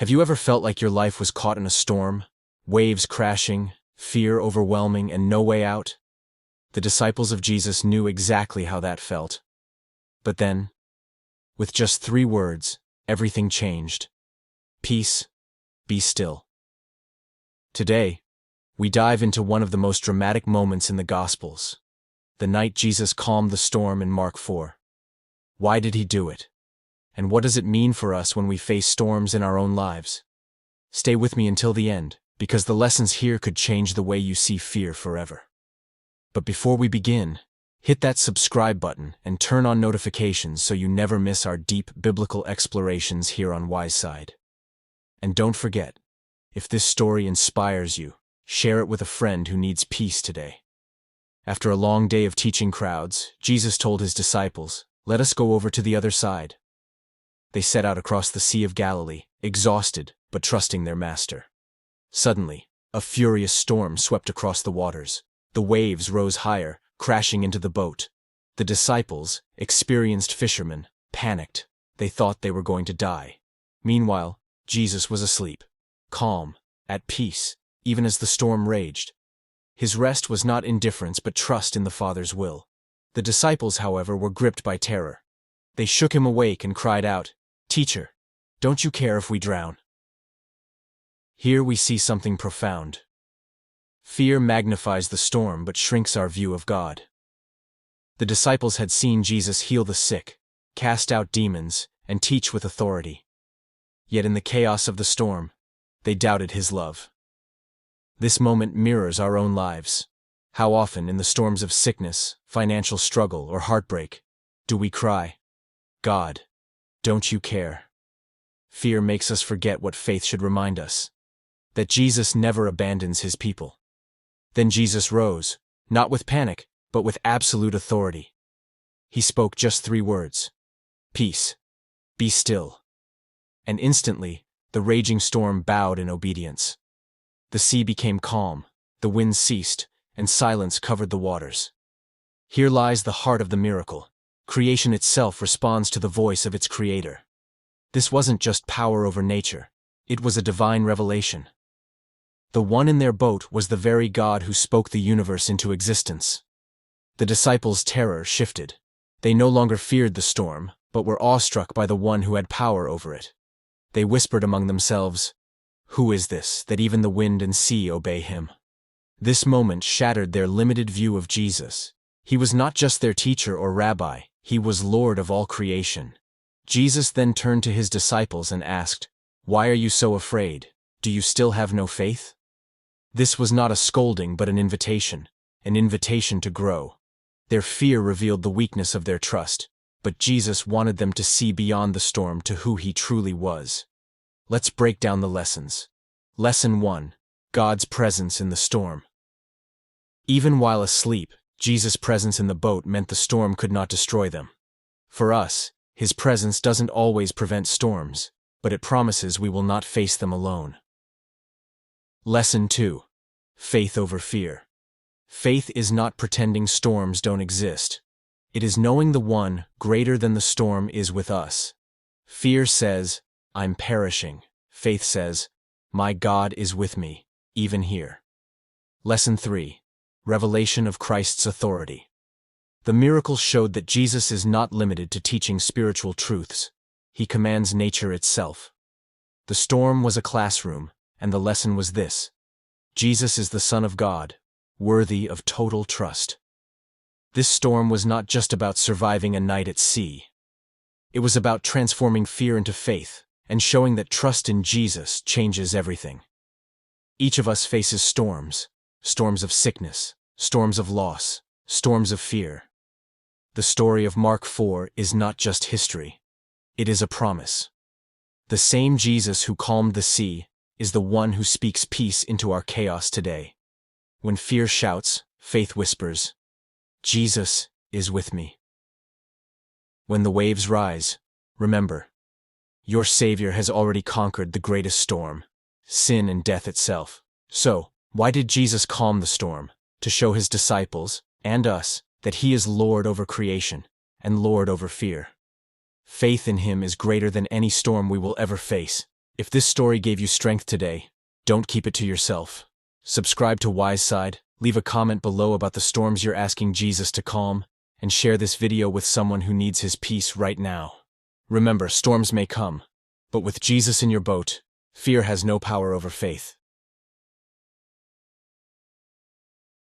Have you ever felt like your life was caught in a storm? Waves crashing, fear overwhelming, and no way out? The disciples of Jesus knew exactly how that felt. But then, with just 3 words, everything changed. Peace, be still. Today, we dive into one of the most dramatic moments in the Gospels, the night Jesus calmed the storm in Mark 4. Why did he do it? And what does it mean for us when we face storms in our own lives? Stay with me until the end, because the lessons here could change the way you see fear forever. But before we begin, hit that subscribe button and turn on notifications so you never miss our deep biblical explorations here on Wise Side. And don't forget, if this story inspires you, share it with a friend who needs peace today. After a long day of teaching crowds, Jesus told his disciples, "Let us go over to the other side." They set out across the Sea of Galilee, exhausted but trusting their master. Suddenly, a furious storm swept across the waters. The waves rose higher, crashing into the boat. The disciples, experienced fishermen, panicked. They thought they were going to die. Meanwhile, Jesus was asleep, calm, at peace, even as the storm raged. His rest was not indifference but trust in the Father's will. The disciples, however, were gripped by terror. They shook him awake and cried out, "Teacher, don't you care if we drown?" Here we see something profound. Fear magnifies the storm but shrinks our view of God. The disciples had seen Jesus heal the sick, cast out demons, and teach with authority. Yet in the chaos of the storm, they doubted his love. This moment mirrors our own lives. How often, in the storms of sickness, financial struggle, or heartbreak, do we cry, "God, don't you care?" Fear makes us forget what faith should remind us, that Jesus never abandons his people. Then Jesus rose, not with panic, but with absolute authority. He spoke just 3 words, "Peace, be still." And instantly, the raging storm bowed in obedience. The sea became calm, the wind ceased, and silence covered the waters. Here lies the heart of the miracle. Creation itself responds to the voice of its creator. This wasn't just power over nature, it was a divine revelation. The one in their boat was the very God who spoke the universe into existence. The disciples' terror shifted. They no longer feared the storm, but were awestruck by the one who had power over it. They whispered among themselves, "Who is this, that even the wind and sea obey him?" This moment shattered their limited view of Jesus. He was not just their teacher or rabbi, he was Lord of all creation. Jesus then turned to his disciples and asked, "Why are you so afraid? Do you still have no faith?" This was not a scolding but an invitation to grow. Their fear revealed the weakness of their trust, but Jesus wanted them to see beyond the storm to who he truly was. Let's break down the lessons. Lesson 1. God's presence in the storm. Even while asleep, Jesus' presence in the boat meant the storm could not destroy them. For us, his presence doesn't always prevent storms, but it promises we will not face them alone. Lesson 2. Faith over fear. Faith is not pretending storms don't exist. It is knowing the one greater than the storm is with us. Fear says, "I'm perishing." Faith says, "My God is with me, even here." Lesson 3. Revelation of Christ's authority. The miracle showed that Jesus is not limited to teaching spiritual truths. He commands nature itself. The storm was a classroom, and the lesson was this: Jesus is the Son of God, worthy of total trust. This storm was not just about surviving a night at sea. It was about transforming fear into faith and showing that trust in Jesus changes everything. Each of us faces storms, storms of sickness, storms of loss, storms of fear. The story of Mark 4 is not just history. It is a promise. The same Jesus who calmed the sea is the one who speaks peace into our chaos today. When fear shouts, faith whispers, "Jesus is with me." When the waves rise, remember, your Savior has already conquered the greatest storm, sin and death itself. So, why did Jesus calm the storm? To show his disciples, and us, that he is Lord over creation, and Lord over fear. Faith in him is greater than any storm we will ever face. If this story gave you strength today, don't keep it to yourself. Subscribe to Wise Side, leave a comment below about the storms you're asking Jesus to calm, and share this video with someone who needs his peace right now. Remember, storms may come, but with Jesus in your boat, fear has no power over faith.